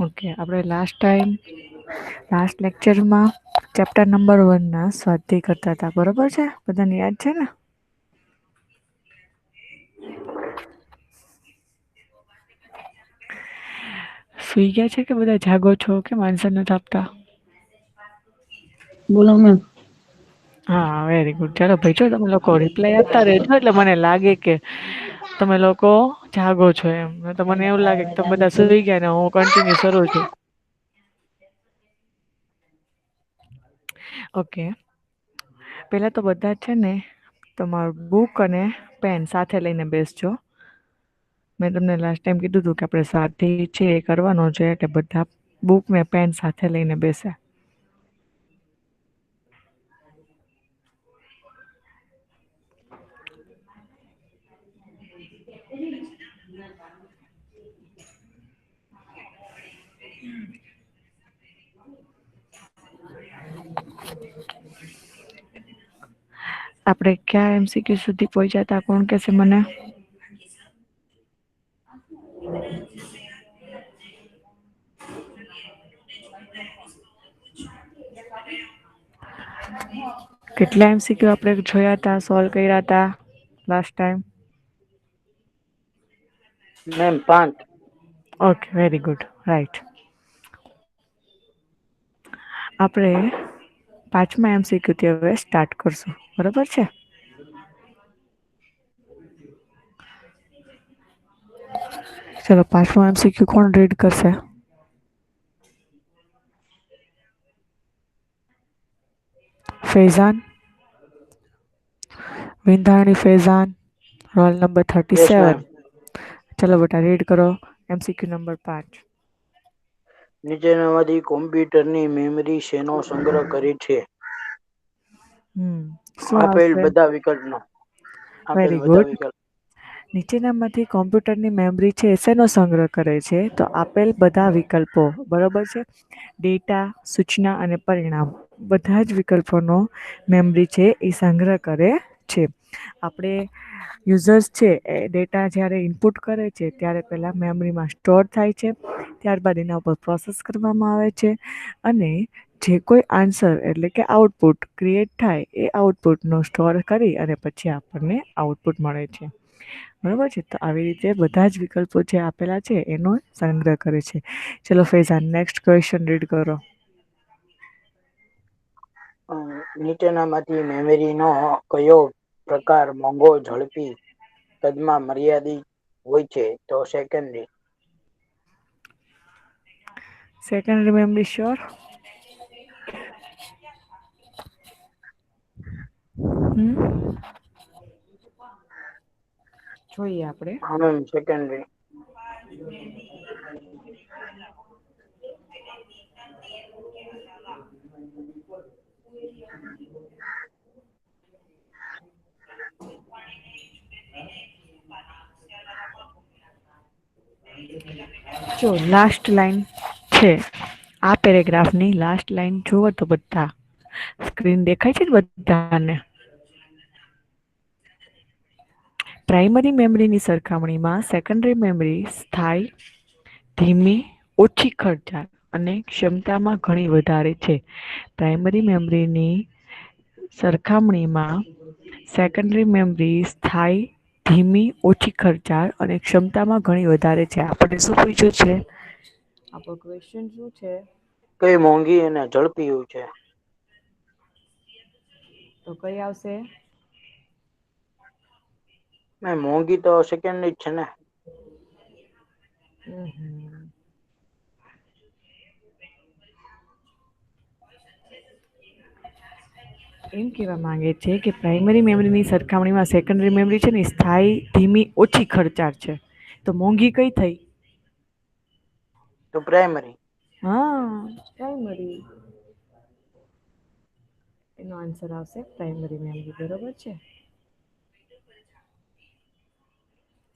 Okay, આપણે last લેક્ચરમાં chapter number 1 ના સ્વાધ્યાય કરતા હતા, બરોબર છે? બધાને યાદ છે ને? સુઈ ગયા છે કે બધા જાગો છો કે આન્સર નથી આપતા? બોલો મેમ. હા, વેરી ગુડ. ચાલો ભાઈ, જો તમે લોકો રિપ્લાય આપતા રેજો એટલે મને લાગે કે તમે લોકો જાગો છો એમ. તો મને એવું લાગે કે તમે બધા સુઈ ગયા ને હું કન્ટિન્યુ કરું છું. ઓકે, પેલા તો બધા છે ને તમારું બુક અને પેન સાથે લઈને બેસજો. મેં તમને લાસ્ટ ટાઈમ કીધું હતું કે આપણે સ્વાધ્યાય છે એ કરવાનો છે એટલે બધા બુક ને પેન સાથે લઈને બેસે. આપણે ક્યાં MCQ સુધી પહોંચ્યા હતા કોણ કહેશે મને? કેટલા MCQ આપણે જોયા હતા, સોલ્વ કર્યા હતા last time? Ma'am 5. Okay, very good, right. આપણે 5મા MCQ થી હવે સ્ટાર્ટ કરશું, બરોબર છે? ચલો, 5મો MCQ કોણ રીડ કરશે? Faizan, Vindhani Faizan, roll number yes ma'am. 37. ચલો બેટા, રીડ કરો MCQ નંબર 5. નીચેનામાંથી કોમ્પ્યુટરની મેમરી શેનો સંગ્રહ કરે છે? શું આપેલ આવશે? બધા વિકલ્પનો. આપેલ વેરી બધા ગુડ. વિકલ્પ. નીચેનામાંથી કોમ્પ્યુટરની મેમરી છે શેનો સંગ્રહ કરે છે? તો આપેલ બધા વિકલ્પો, બરોબર છે? ડેટા, સૂચના અને પરિણામ બધા જ વિકલ્પોનો મેમરી છે એ સંગ્રહ કરે છે. આપણે યુઝર્સ છે એ ડેટા જ્યારે ઇનપુટ કરે છે ત્યારે પહેલાં મેમરીમાં સ્ટોર થાય છે, ત્યારબાદ એના ઉપર પ્રોસેસ કરવામાં આવે છે અને જે કોઈ આન્સર એટલે કે આઉટપુટ ક્રિએટ થાય એ આઉટપુટનો સ્ટોર કરી અને પછી આપણને આઉટપુટ મળે છે. બરોબર છે? તો આવી રીતે બધા જ વિકલ્પો જે આપેલા છે એનો સંગ્રહ કરે છે. ચલો ફૈઝાન, નેક્સ્ટ ક્વેશ્ચન રીડ કરો. નીચેનામાંથી મેમરીનો કયો પ્રકાર મોંઘો, ઝડપી, કદમાં મર્યાદિત હોય છે? તો સેકન્ડરી. Secondary memory sure? જોઈએ આપણે. હા મેમ, સેકન્ડરી. જો લાસ્ટ લાઈન છે આ પેરેગ્રાફની લાસ્ટ લાઈન જુઓ તો બધા સ્ક્રીન દેખાય છે ને બધાને? પ્રાઇમરી મેમરીની સરખામણીમાં સેકન્ડરી મેમરી સ્થાયી, ધીમી, ઓછી ખર્ચાળ અને ક્ષમતામાં ઘણી વધારે છે. પ્રાઇમરી મેમરીની સરખામણીમાં સેકન્ડરી મેમરી સ્થાયી, ધીમી, ઓછી ખર્ચાળ અને ક્ષમતામાં ઘણી વધારે છે. આપણને શું પૂછ્યું છે? આપણો ક્વેશ્ચન શું છે? કઈ મોંઘી અને ઝડપી હોય છે? તો કઈ આવશે? મોંઘી તો સેકન્ડરી જ છે ને. એમ કહેવા માંગે છે કે પ્રાઇમરી મેમરીની સરખામણીમાં સેકન્ડરી મેમરી છે ને સ્થાયી, ધીમી, ઓછી ખર્ચાળ છે. તો મોંઘી કઈ થઈ? તો પ્રાઈમરી. હા, પ્રાઇમરી. એનો આન્સર આવશે પ્રાઇમરી મેમરી, બરોબર છે?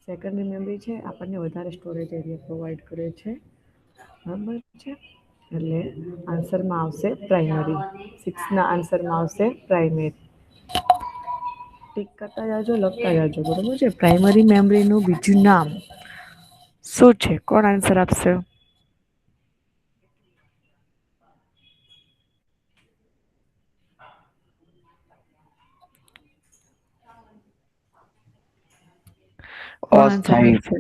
સેકન્ડરી મેમરી છે આપણને વધારે સ્ટોરેજ એરિયા પ્રોવાઈડ કરે છે, બરાબર છે? એટલે આન્સરમાં આવશે પ્રાઇમરી. 6ના આન્સરમાં આવશે પ્રાઇમરી. ટીક કરતા જાજો, લખતા જાજો, બરોબર છે? પ્રાઇમરી મેમરીનું બીજું નામ શું છે? કોણ આન્સર આપશે? કોણ આન્સર અસ્થાયી. કરશે?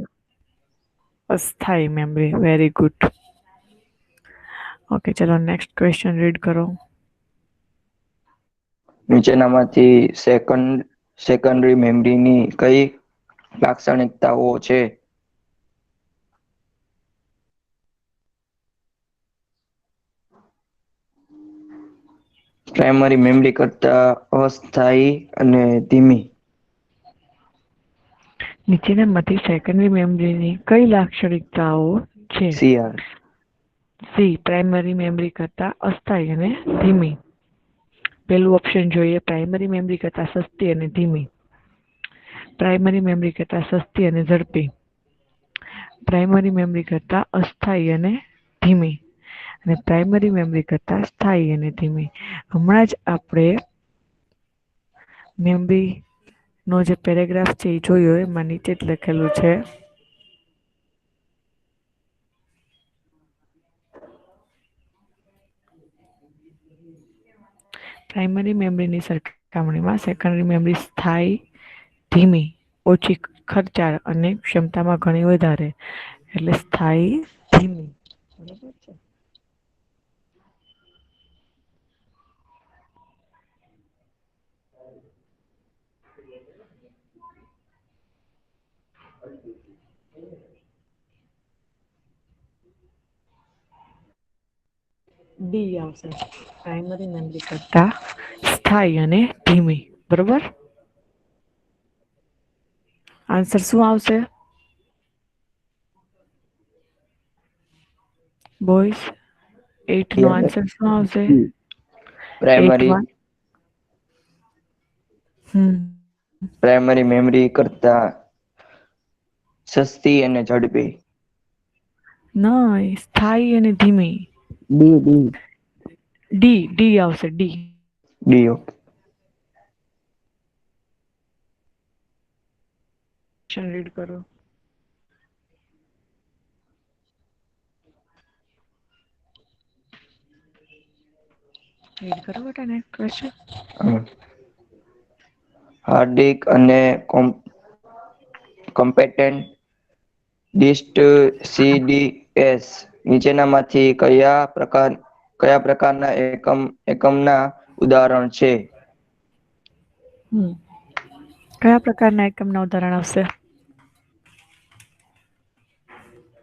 અસ્થાયી મેમરી. Very good. ઓકે, ચલો નેક્સ્ટ ક્વેશ્ચન રીડ કરો. નીચેનામાંથી સેકન્ડરી મેમરીની કઈ લાક્ષણિકતાઓ છે? પ્રાઇમરી મેમરી કરતા અસ્થાયી અને ધીમી. નીચેનામાંથી સેકન્ડરી મેમરીની કઈ લાક્ષણિકતાઓ છે? સીઆર. સી. પ્રાઇમરી મેમરી કરતા અસ્થાયી અને ધીમી. પહેલું ઓપ્શન જોઈએ, પ્રાઇમરી મેમરી કરતા સસ્તી અને ધીમી. પ્રાઇમરી મેમરી કરતા સસ્તી અને ઝડપી. પ્રાઇમરી મેમરી કરતા અસ્થાયી અને ધીમી. અને પ્રાઇમરી મેમરી કરતા સ્થાયી અને ધીમી. હમણાં જ આપણે મેમરી નો જે પેરેગ્રાફ છે એ જોયો, એમાં નીચે જ લખેલું છે, પ્રાઇમરી મેમરીની સરખામણીમાં સેકન્ડરી મેમરી સ્થાયી, ધીમી, ઓછી ખર્ચાળ અને ક્ષમતામાં ઘણી વધારે. એટલે સ્થાયી, ધીમી. બરાબર છે. ડી આવશે. પ્રાઇમરી મેમરી કરતા સ્થાયી અને ધીમી. બરોબર. આન્સર શું આવશે બોયઝ? 8 નો આન્સર શું આવશે? પ્રાઇમરી 8-1. હમ. પ્રાઇમરી મેમરી કરતા સસ્તી અને ઝડપી. નહીં, સ્થાયી અને ધીમી. ડી ડી ડી આવશે. ડી. ડી. ઓકે. રીડ કરો. રીડ કરો બેટા નેક્સ્ટ ક્વેશ્ચન. હાર્દિક અને કોમ્પેટેન્ટ ડિસ્ટ સીડીએસ નીચેનામાંથી કયા પ્રકારના એકમના ઉદાહરણ છે? કયા પ્રકારના એકમના ઉદાહરણ આવશે?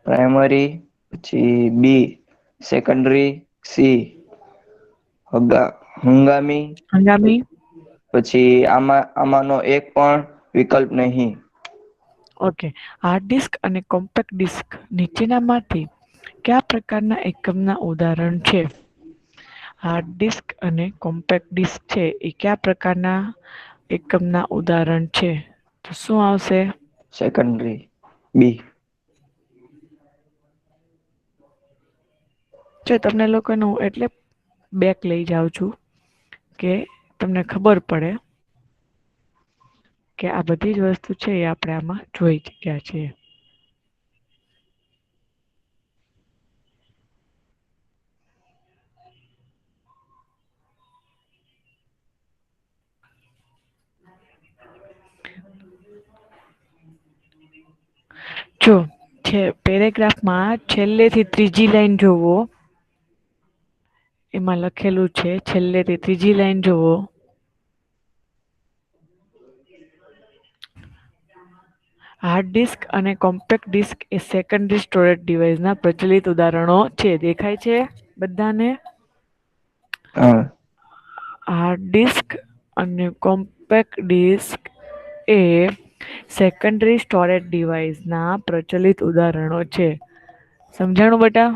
પ્રાઇમરી, પછી બી સેકન્ડરી, સી હંગામી, હંગામી. પછી આમાંનો એક પણ વિકલ્પ નહીં. ઓકે. હાર્ડ ડિસ્ક અને કોમ્પેક્ટ ડિસ્ક નીચેનામાંથી કયા પ્રકારના એકમના ઉદાહરણ છે? હાર્ડ ડિસ્ક અને કોમ્પેક્ટ ડિસ્ક છે એ કયા પ્રકારના એકમના ઉદાહરણ છે? તો શું આવશે? સેકન્ડરી, બી. જો તમને લોકોનું એટલે બેક લઈ જાઉં છું કે તમને ખબર પડે કે આ બધી જ વસ્તુ છે એ આપણે આમાં જોઈ ચૂક્યા છીએ. જો પેરેગ્રાફમાં છેલ્લેથી ત્રીજી લાઈન જોવો, એમાં લખેલું છે, છેલ્લેથી ત્રીજી લાઈન જોવો, હાર્ડ ડિસ્ક અને કોમ્પેક્ટ ડિસ્ક એ સેકન્ડરી સ્ટોરેજ ડિવાઇસના પ્રચલિત ઉદાહરણો છે. દેખાય છે બધાને? હા. હાર્ડ ડિસ્ક અને કોમ્પેક્ટ ડિસ્ક એ સેકન્ડરી સ્ટોરેજ ડિવાઇસના પ્રચલિત ઉદાહરણો છે. સમજાણું બેટા?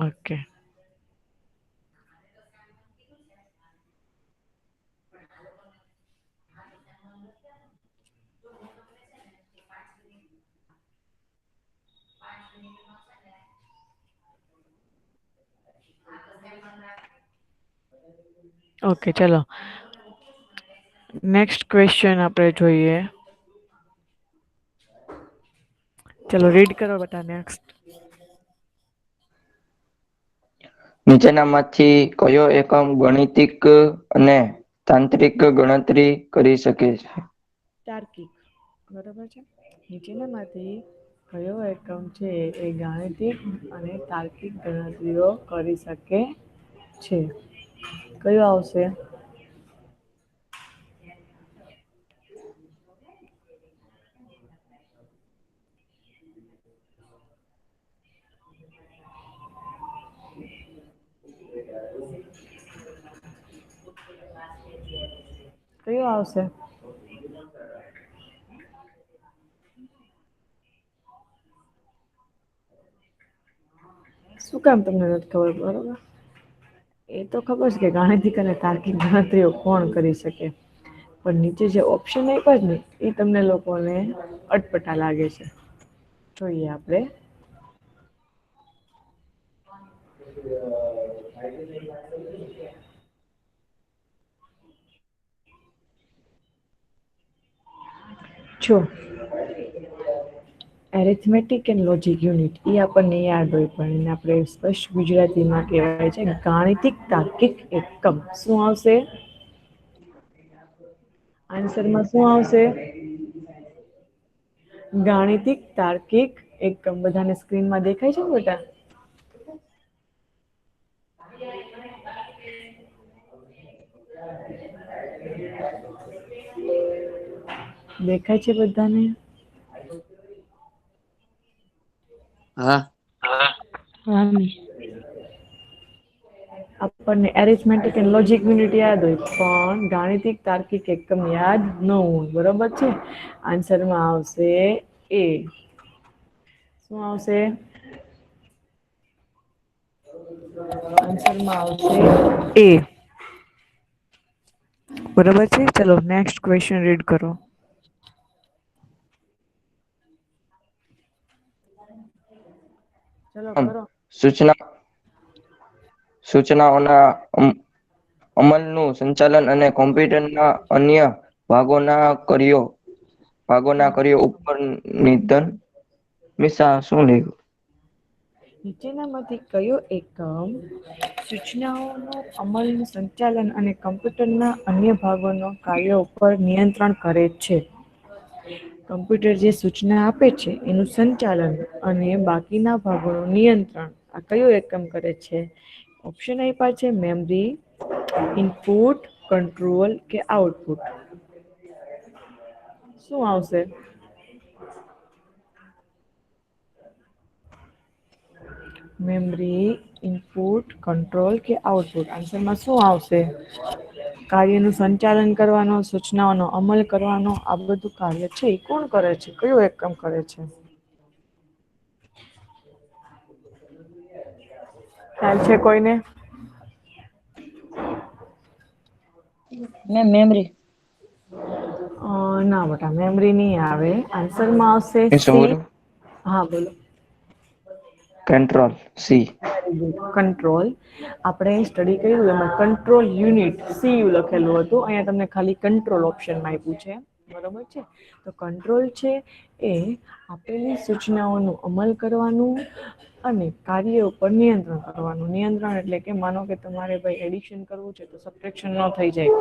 ઓકે. ઓકે, ચલો નેક્સ્ટ ક્વેશ્ચન આપણે જોઈએ. ચલો રીડ કરો બેટા નેક્સ્ટ. નીચેનામાંથી કયો એકમ ગાણિતિક અને તાંત્રિક ગણતરી કરી શકે છે? તાર્કિક. બરાબર છે. નીચેનામાંથી કયો એકમ છે એ ગાણિતિક અને તાર્કિક ગણતરીઓ કરી શકે છે? કયું આવશે? કયું આવશે? શું કામ તમને નથી ખબર? બરોબર, એ તો ખબર છે કે ગાણિતિક અને તાર્કિક ગણતરીઓ કોણ કરી શકે, પણ નીચે જે ઓપ્શન આપ્યા ને એ તમને લોકોને અટપટા લાગે છે. જોઈએ આપણે. જો એરિથમેટિક એન્ડ લોજિક યુનિટ એ આપણને યાદ હોય, પણ એને આપણે સ્પષ્ટ ગુજરાતીમાં કહેવાય છે ગાણિતિક તાર્કિક એકમ. શું આવશે આન્સરમાં? શું આવશે? ગાણિતિક તાર્કિક એકમ. બધાને સ્ક્રીનમાં દેખાય છે ને બેટા? દેખાય છે બધાને? હા. આપણને એરિથમેટિક એન્ડ લોજિક યુનિટ યાદ હોય, પણ ગાણિતિક તાર્કિક એકમ યાદ ન હોય. બરોબર છે. આન્સરમાં આવશે એ. શું આવશે? આન્સરમાં આવશે એ. બરોબર છે. ચલો નેક્સ્ટ ક્વેશ્ચન રીડ કરો. ચલો કરો. સૂચનાઓના અમલનું સંચાલન અને કોમ્પ્યુટરના અન્ય ભાગોના કાર્યો ઉપર નિયંત્રણ. મિશા શું લખ્યું? નીચેનામાંથી કયો એકમ સૂચનાઓનો અમલનું સંચાલન અને કમ્પ્યુટરના અન્ય ભાગોનો કાર્યો ઉપર નિયંત્રણ કરે છે? કમ્પ્યુટર જે સૂચના આપે છે એનું સંચાલન અને બાકીના ભાગોનું નિયંત્રણ આ કયું એકમ કરે છે? ઓપ્શન આપ્યા છે મેમરી, ઇનપુટ, કંટ્રોલ કે આઉટપુટ. શું આવશે? મેમરી, ઇનપુટ, કંટ્રોલ કે આઉટપુટ. આન્સરમાં શું આવશે? કાર્યનું સંચાલન કરવાનો, સૂચનાઓનો અમલ કરવાનો, આ બધું કાર્ય છે એ કોણ કરે છે? કયું એકમ કરે છે? ખ્યાલ છે કોઈને? મેમરી. ના બેટા, મેમરી નહીં આવે. આન્સરમાં આવશે મિશા સી. બોલો. હા બોલો. Control C. કંટ્રોલ. આપણે સ્ટડી કર્યું એમાં કંટ્રોલ યુનિટ સીયુ લખેલું હતું. અહીંયા તમને ખાલી કંટ્રોલ ઓપ્શનમાં આપ્યું છે. બરોબર છે. તો કંટ્રોલ છે એ આપેલી સૂચનાઓનું અમલ કરવાનું અને કાર્ય ઉપર નિયંત્રણ કરવાનું. નિયંત્રણ એટલે કે માનો કે તમારે ભાઈ એડિશન કરવું છે તો સબ્ટ્રેક્શન ન થઈ જાય.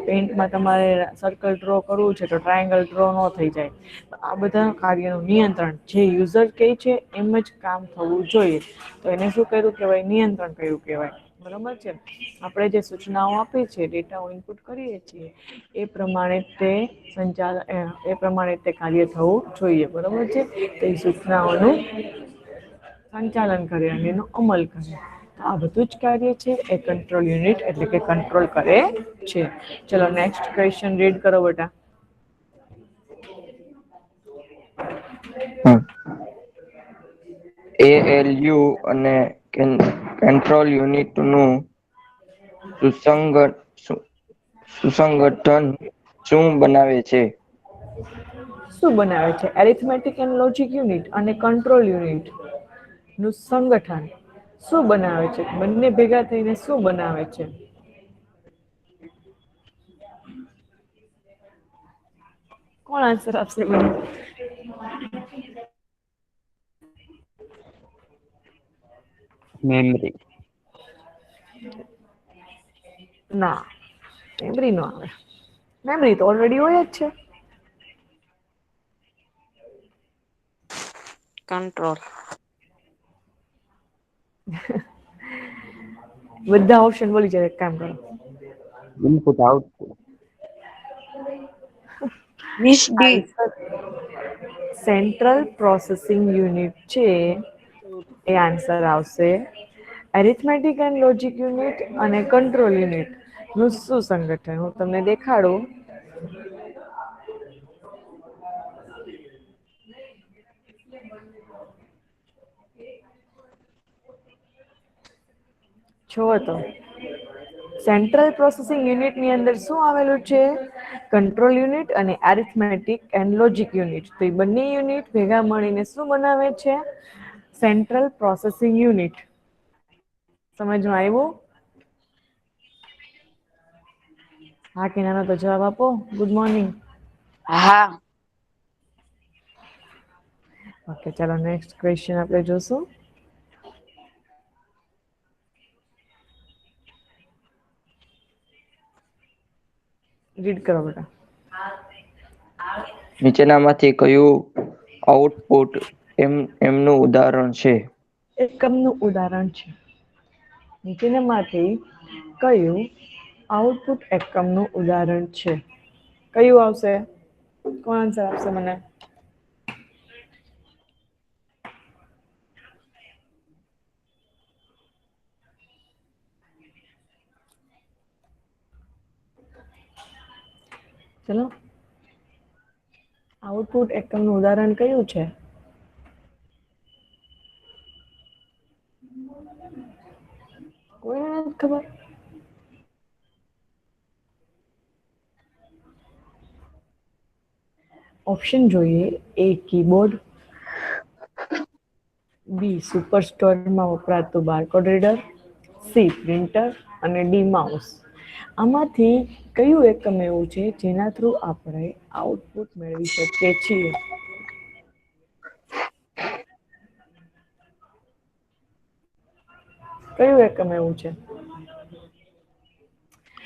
પેઇન્ટમાં તમારે સર્કલ ડ્રો કરવું છે તો ટ્રાયેંગલ ડ્રો ન થઈ જાય. આ બધા કાર્યનું નિયંત્રણ જે યુઝર કહે છે એમ જ કામ થવું જોઈએ. તો એને શું કર્યું કહેવાય? નિયંત્રણ કર્યું કહેવાય. બરોબર છે. આપણે જે સૂચનાઓ આપીએ છીએ, ડેટાઓ ઇનપુટ કરીએ છીએ એ પ્રમાણે તે કાર્ય થવું જોઈએ. બરોબર છે. તે સૂચનાઓનું સંચાલન કરે અને એનો અમલ કરે. આ બધું જ કાર્ય છે એ કંટ્રોલ યુનિટ એટલે કે કંટ્રોલ કરે છે. ચલો નેક્સ્ટ ક્વેશ્ચન રીડ કરો બેટા. એએલયુ અને કંટ્રોલ યુનિટનું સુસંગઠન શું બનાવે છે? શું બનાવે છે? એરિથમેટિક એન્ડ લોજિક યુનિટ અને કંટ્રોલ યુનિટ નું સંગઠન શું બનાવે છે? બંને ભેગા થઈને શું બનાવે છે? કોણ આન્સર આપશે મને? મેમરી. ના, મેમરી નો આવે. મેમરી તો ઓલરેડી હોય જ છે. કંટ્રોલ. બધા ઓપ્શન બોલી જાય, એક કામ કરો. Input output. 20D. Central processing unit છે એ આન્સર આવશે. એરિથમેટિક એન્ડ લોજિક યુનિટ અને કંટ્રોલ યુનિટ નું શું સંગઠન હું તમને દેખાડું. છો તો સેન્ટ્રલ પ્રોસેસિંગ યુનિટ ની અંદર શું આવેલું છે? કંટ્રોલ યુનિટ અને એરિથમેટિક એન્ડ લોજિક યુનિટ. તો એ બંને યુનિટ ભેગા મળીને શું બનાવે છે? Central processing unit. સમજમાં આવ્યું? હા કે નાનો તો જવાબ આપો. Good morning. હા. ઓકે ચાલો નેક્સ્ટ ક્વેશ્ચન આપણે જોશું. રીડ કરો બેટા. નીચેનામાંથી કયું આઉટપુટ એમનું ઉદાહરણ છે? એકમનું ઉદાહરણ છે. નીચેનામાંથી કયું આઉટપુટ એકમનું ઉદાહરણ છે? કયું આવશે? કોણ આન્સર આપશે મને? ચલો આઉટપુટ એકમનું ઉદાહરણ કયું છે? કોઈને નથી ખબર? ઓપ્શન જોઈએ. એ કીબોર્ડ, બી સુપર સ્ટોરમાં વપરાતું બારકોડ રીડર, સી પ્રિન્ટર અને ડી માઉસ. આમાંથી કયું એકમ એવું છે જેના થ્રુ આપણે આઉટપુટ મેળવી શકીએ છીએ? કયું એકમ એવું છે?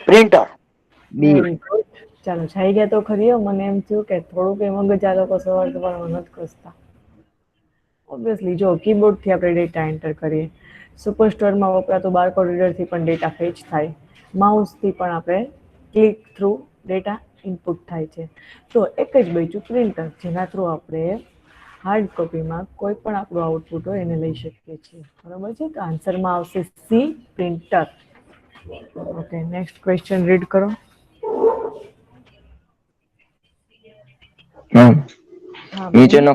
પ્રિન્ટર. બી. Very good. ચાલો છાઈ ગયા તો ખરી. મને એમ થયું કે થોડુંક એ મગજ આ લોકો સવારમાં નથી કસતા. ઓબ્વિયસલી જો કીબોર્ડ થી આપણે ડેટા એન્ટર કરીએ. સુપર સ્ટોરમાં વપરાતું બારકોડ રીડર થી પણ ડેટા ફેચ થાય. માઉસ થી પણ આપણે ક્લિક થ્રુ ડેટા ઇનપુટ થાય છે. તો એક જ બચ્યું પ્રિન્ટર, જેના થ્રુ આપણે હાર્ડ કોપીમાં કોઈ પણ આપણું આઉટપુટ હોય એને લઈ શકીએ છીએ. બરોબર છે. તો આન્સરમાં આવશે C printer. Okay next question read કરો. હા બેન. નીચેનો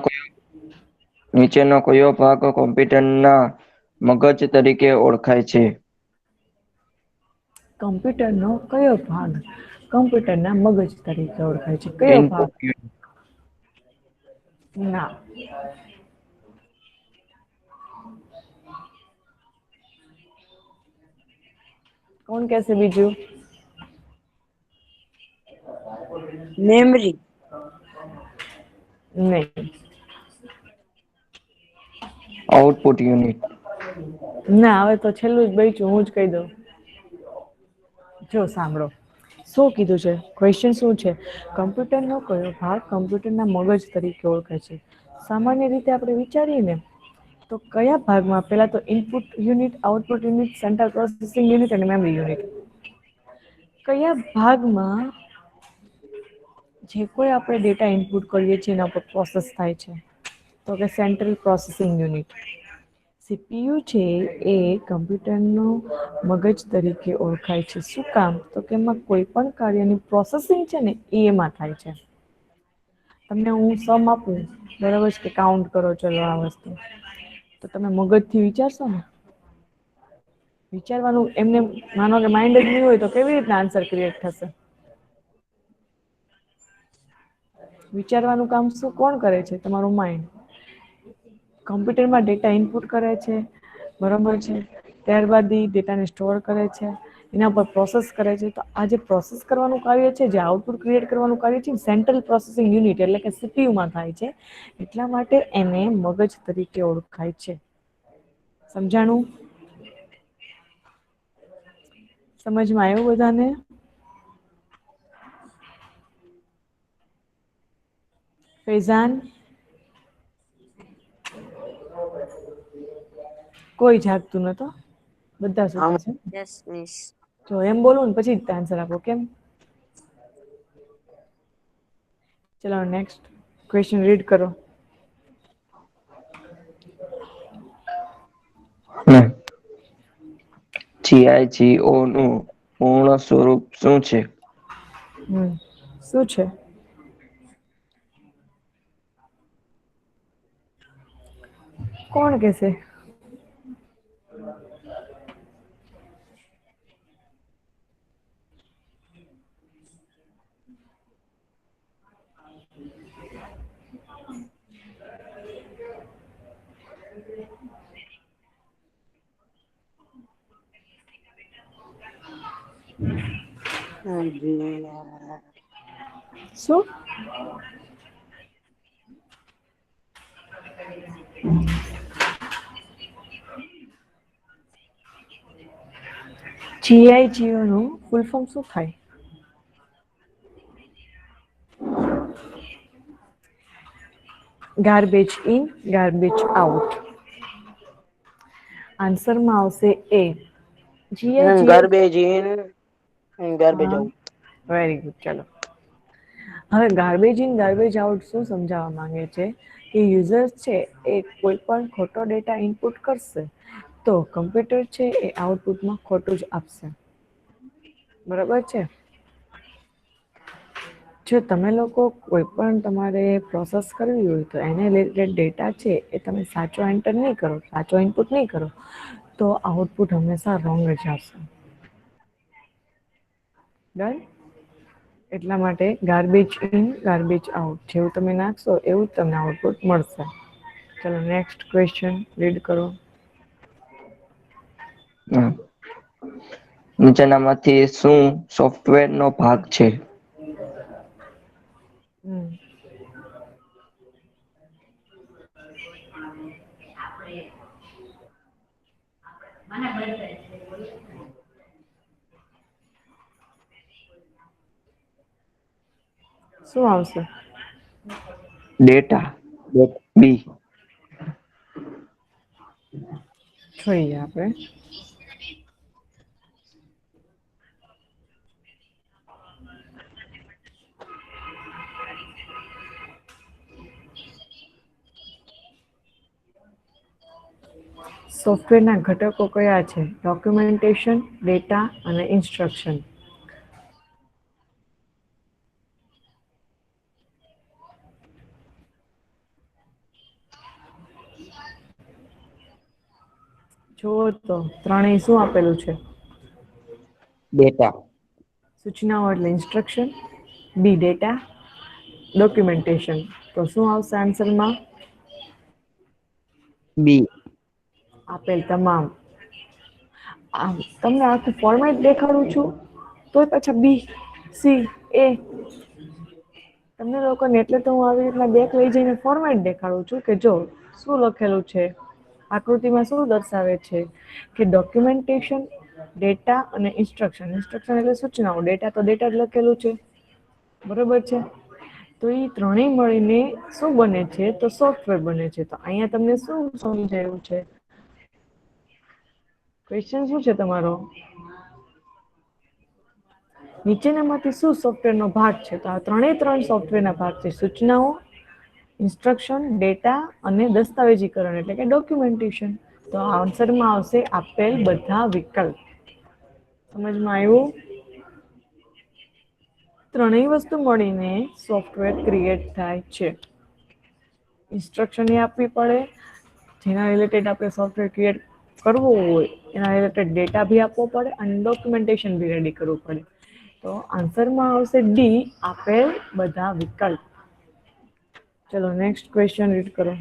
નીચેનો કયો ભાગ કોમ્પ્યુટરના મગજ તરીકે ઓળખાય છે? કમ્પ્યુટરનો કયો ભાગ કમ્પ્યુટરના મગજ તરીકે ઓળખાય છે? કયો ભાગ? ઇનપુટ ના. કોણ કેશે બીજું? મેમરી. નહીં. Output unit. ના હવે તો છેલ્લું જ બચ્યું, હું જ કહી દઉં. જો સાંભળો શું કીધું છે. ક્વેશ્ચન શું છે? કમ્પ્યુટરનો કયો ભાગ કમ્પ્યુટરના મગજ તરીકે ઓળખાય છે? સામાન્ય રીતે આપણે વિચારીએ ને તો કયા ભાગમાં પેલા તો input unit, output unit, central processing unit અને મેમરી યુનિટ. કયા ભાગમાં જે કોઈ આપણે ડેટા ઇનપુટ કરીએ છીએ એના પર પ્રોસેસ થાય છે? તો કે સેન્ટ્રલ પ્રોસેસિંગ યુનિટ. સીપીયુ છે એ કમ્પ્યુટરનો મગજ તરીકે ઓળખાય છે. શું કામ? તો કે એમાં કોઈ પણ કાર્યની પ્રોસેસિંગ છે ને એ એમાં થાય છે. તમને હું સમ આપું બરાબર છે કે કાઉન્ટ કરો ચલો આ વસ્તુ, તો તમે મગજ થી વિચારશો ને. વિચારવાનું એમને માનો કે માઇન્ડ જ નહીં હોય તો કેવી રીતના આન્સર ક્રિએટ થશે? વિચારવાનું કામ શું કોણ કરે છે? તમારું માઇન્ડ. કમ્પ્યુટરમાં ડેટા ઇનપુટ કરે છે, બરોબર છે. ત્યારબાદ એ ડેટાને સ્ટોર કરે છે. એના પર પ્રોસેસ કરે છે. તો આ જે પ્રોસેસ કરવાનું કાર્ય છે, જે આઉટપુટ ક્રિએટ કરવાનું કાર્ય છે, સેન્ટ્રલ પ્રોસેસિંગ યુનિટ એટલે કે સીપીયુમાં થાય છે. એટલા માટે એને મગજ તરીકે ઓળખાય છે. સમજાણું? સમજમાં આવ્યું બધાને? ફેઝાન કોઈ જાગતું નતો, બધા આમ સૂતા છે. Yes miss. જો એમ બોલું ને પછી જ આન્સર આપો, કેમ? ચલો નેક્સ્ટ ક્વેશ્ચન રીડ કરો. GIGO નું પૂર્ણ સ્વરૂપ શું છે? શું છે? કોણ કેશે? શું? GIGO નું ફૂલ ફોર્મ શું થાય? Garbage in, garbage out. આન્સરમાં આવશે એ. ગાર્બેજ ઇન ગાર્બેજ હા, આઉટ. Very good. ચલો હવે ગાર્બેજ ઇન ગાર્બેજ આઉટ શું સમજાવવા માંગે છે કે યુઝર છે એ કોઈ પણ ખોટો ડેટા ઇનપુટ કરશે તો કમ્પ્યુટર છે એ આઉટપુટમાં ખોટું જ આપશે. બરાબર છે? જો તમે લોકો કોઈ પણ તમારે પ્રોસેસ કરવી હોય તો એને રિલેટેડ ડેટા છે એ તમે સાચો એન્ટર નહીં કરો, સાચો ઇનપુટ નહીં કરો તો આઉટપુટ હંમેશા રોંગ જ આવશે. ડન? એટલા માટે ગાર્બેજ ઇન ગાર્બેજ આઉટ જેવું તમે નાખશો એવું જ તમને આઉટપુટ મળશે. ચલો નેક્સ્ટ ક્વેશ્ચન રીડ કરો. નીચેનામાંથી શું સોફ્ટવેરનો ભાગ છે? હમ શું આવશે? ડેટા. બી. જોઈએ આપણે. સોફ્ટવેરના ઘટકો કયા છે? ડોક્યુમેન્ટેશન, ડેટા અને ઇન્સ્ટ્રક્શન. જુઓ તો ત્રણેય શું આપેલું છે? ડેટા. સૂચનાઓ એટલે ઇન્સ્ટ્રક્શન, બી ડેટા, ડોક્યુમેન્ટેશન. તો શું આવશે આન્સરમાં? બી. આપેલ તમામ. તમને આખું ફોર્મેટ દેખાડું છું તોય પાછા બી, સી, એ. તમને લોકોને એટલે તો હું આવી રીતના બેક લઈ જઈને ફોર્મેટ દેખાડું છું કે જો શું લખેલું છે. આકૃતિમાં શું દર્શાવે છે કે ડોક્યુમેન્ટેશન, ડેટા અને ઇન્સ્ટ્રક્શન. ઇન્સ્ટ્રક્શન એટલે સૂચનાઓ, ડેટા તો ડેટા જ લખેલું છે. બરોબર છે? તો એ ત્રણેય મળીને શું બને છે તો સોફ્ટવેર બને છે. તો અહીંયા તમને શું સમજાયું છે? ક્વેશ્ચન શું છે તમારો? નીચેનામાંથી શું સોફ્ટવેરનો ભાગ છે? તો આ ત્રણેય સોફ્ટવેરના ભાગ છે. સૂચનાઓ, ઇન્સ્ટ્રક્શન, ડેટા અને દસ્તાવેજીકરણ એટલે કે ડોક્યુમેન્ટેશન. તો આન્સરમાં આવશે આપેલ બધા વિકલ્પ. સમજમાં આવ્યું? ત્રણેય વસ્તુ મળીને સોફ્ટવેર ક્રિએટ થાય છે. ઇન્સ્ટ્રક્શન એ આપવી પડે જેના રિલેટેડ આપણે સોફ્ટવેર ક્રિએટ કરવું હોય એના રિલેટેડ ડેટા ભી આપવો પડે અને ડોક્યુમેન્ટેશન બી રેડી કરવું પડે. તો આન્સરમાં આવશે ડી આપેલ બધા વિકલ્પ. ચલો નેક્સ્ટ ક્વેશ્ચન રીડ કરો.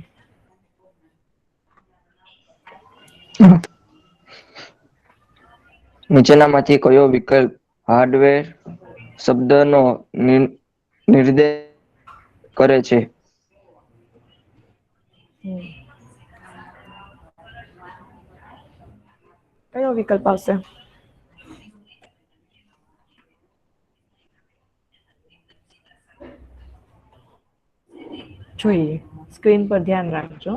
નીચેનામાંથી કયો વિકલ્પ હાર્ડવેર શબ્દનો નિર્દેશ કરે છે? કયો વિકલ્પ આવશે? જોઈએ સ્ક્રીન પર ધ્યાન રાખજો.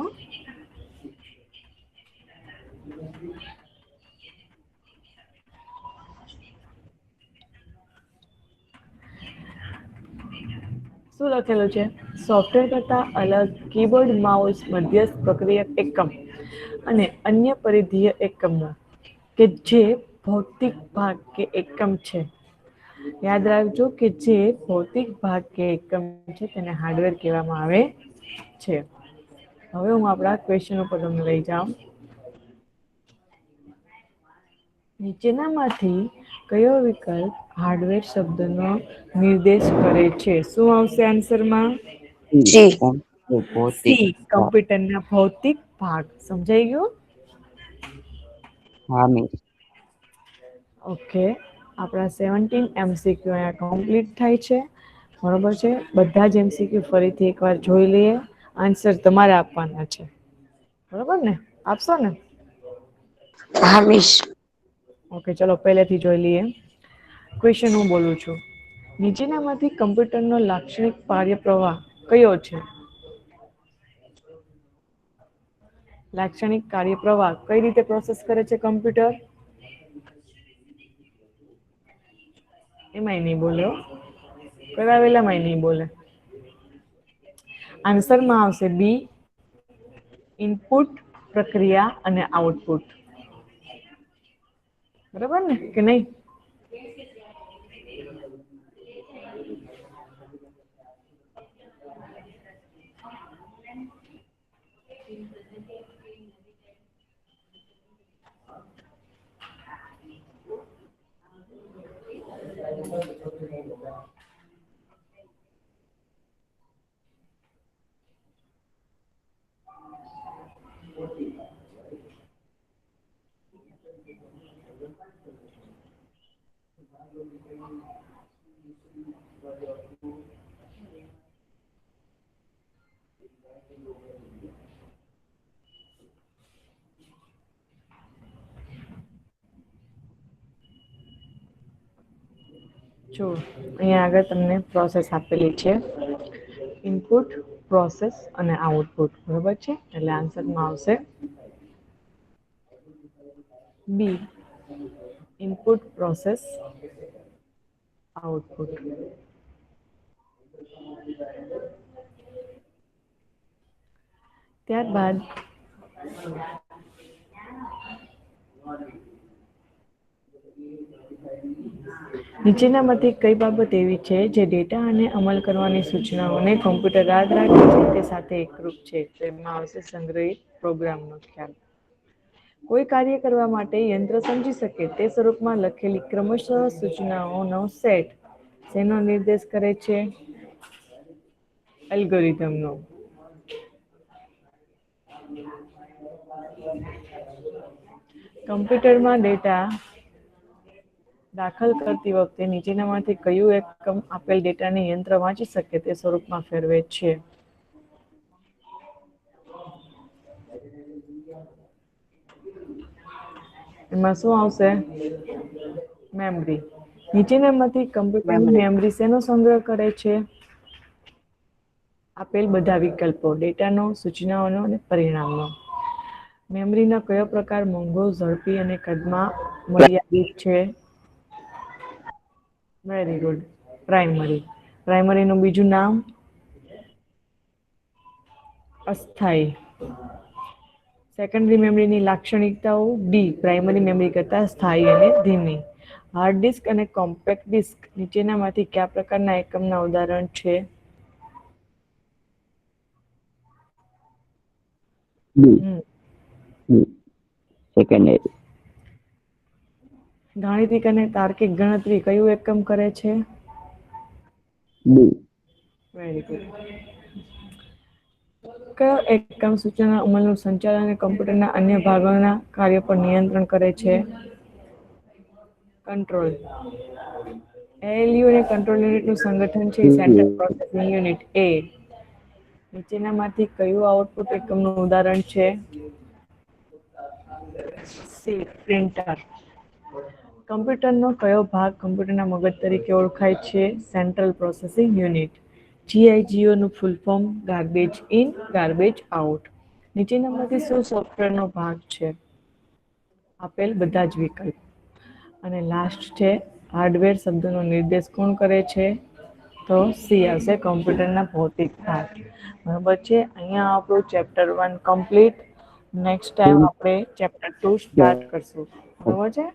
શું લખેલું છે? સોફ્ટવેર કરતા અલગ કીબોર્ડ, માઉસ, મધ્યસ્થ પ્રક્રિયા એકમ અને અન્ય પરિધીય એકમો કે જે ભૌતિક ભાગ કે એકમ છે. યાદ રાખજો કે જે ભૌતિક ભાગ કે એકમ છે તેને હાર્ડવેર કહેવામાં આવે છે. હવે હું આપણા ક્વેશ્ચન ઉપર તમને લઈ જાઉં. નીચેનામાંથી કયો વિકલ્પ હાર્ડવેર શબ્દનો નિર્દેશ કરે છે? શું આવશે આન્સરમાં? સી. ભૌતિક. સી. કમ્પ્યુટરના ભૌતિક ભાગ. સમજાઈ ગયું? હા મિસ. ઓકે, આપણા 17 MCQ અહીંયા કમ્પ્લીટ થાય છે. બરોબર છે. બધા જ MCQ ફરીથી એકવાર જોઈ લઈએ. આન્સર તમારે આપવાના છે. બરોબર ને? આપશો ને? હા મિસ. ઓકે, ચલો પહેલેથી જોઈ લઈએ. ક્વેશ્ચન હું બોલું છું. નીચેનામાંથી કમ્પ્યુટરનો લાક્ષણિક કાર્યપ્રવાહ કયો છે? લાક્ષણિક કાર્યપ્રવાહ કઈ રીતે પ્રોસેસ કરે છે કમ્પ્યુટર? એમાંય નહીં બોલે હો. કરાવેલામાંય નહીં બોલે. આન્સરમાં આવશે બી. ઇનપુટ, પ્રક્રિયા અને આઉટપુટ. બરાબર ને કે નહીં? જો અહીંયા આગળ તમને પ્રોસેસ આપેલી છે. ઇનપુટ, પ્રોસેસ અને આઉટપુટ. બરોબર છે? એટલે આન્સરમાં આવશે બી. Input, process, output. ત્યારબાદ નીચેનામાંથી કઈ બાબત એવી છે જે ડેટા અને અમલ કરવાની સૂચનાઓને કમ્પ્યુટર યાદ રાખે છે તે સાથે એકરૂપ છે? તેમાં આવશે સંગ્રહિત પ્રોગ્રામનો ખ્યાલ. કોઈ કાર્ય કરવા માટે યંત્ર સમજી શકે તે સ્વરૂપમાં લખેલી ક્રમશઃ સૂચનાઓનો સેટ શેનો નિર્દેશ કરે છે? એલ્ગોરિધમનો. કમ્પ્યુટરમાં ડેટા દાખલ કરતી વખતે નીચેનામાંથી કયું એકમ આપેલ ડેટાને યંત્ર વાંચી શકે તે સ્વરૂપમાં ફેરવે છે? એમાં શું આવશે? મેમરી. નીચેનામાંથી કમ્પ્યુટરની મેમરી શેનો સંગ્રહ કરે છે? આપેલ બધા વિકલ્પો ડેટાનો, સૂચનાઓનો અને પરિણામનો. મેમરીનો કયો પ્રકાર મોંઘો, ઝડપી અને કદમાં મર્યાદિત છે? Very good. પ્રાઇમરી. પ્રાઇમરીનું બીજું નામ? અસ્થાયી. સેકન્ડરી મેમરીની લાક્ષણિકતાઓ ડી. પ્રાઇમરી મેમરી કરતાં સ્થાયી અને ધીમી. હાર્ડ ડિસ્ક અને કોમ્પેક્ટ ડિસ્ક નીચેનામાંથી કયા પ્રકારના એકમના ઉદાહરણ છે? સેકન્ડરી. ગાણિતિક અને તાર્કિક ગણતરી કયું એકમ કરે છે? બી. Very good. કયો એકમ સૂચના અમલનું સંચાલન અને કમ્પ્યુટરના અન્ય ભાગોના કાર્યો પર નિયંત્રણ કરે છે? કંટ્રોલ. ALU અને કંટ્રોલ યુનિટનું સંગઠન છે સેન્ટ્રલ પ્રોસેસિંગ યુનિટ એ. નીચેનામાંથી કયું આઉટપુટ એકમનું ઉદાહરણ છે? સી. પ્રિન્ટર. કમ્પ્યુટરનો કયો ભાગ કમ્પ્યુટરના મગજ તરીકે ઓળખાય છે? Central processing unit. GIGO નું full form garbage in, garbage out. નીચેનામાંથી શું સોફ્ટવેરનો ભાગ છે? આપેલ બધા જ વિકલ્પ. અને લાસ્ટ છે હાર્ડવેર શબ્દનો નિર્દેશ કોણ કરે છે? તો સી આવશે કોમ્પ્યુટરના ભૌતિક ભાગ. બરાબર છે. અહીંયા આપણું ચેપ્ટર 1 કમ્પ્લીટ. નેક્સ્ટ ટાઈમ આપણે ચેપ્ટર 2 સ્ટાર્ટ કરશું. બરાબર છે.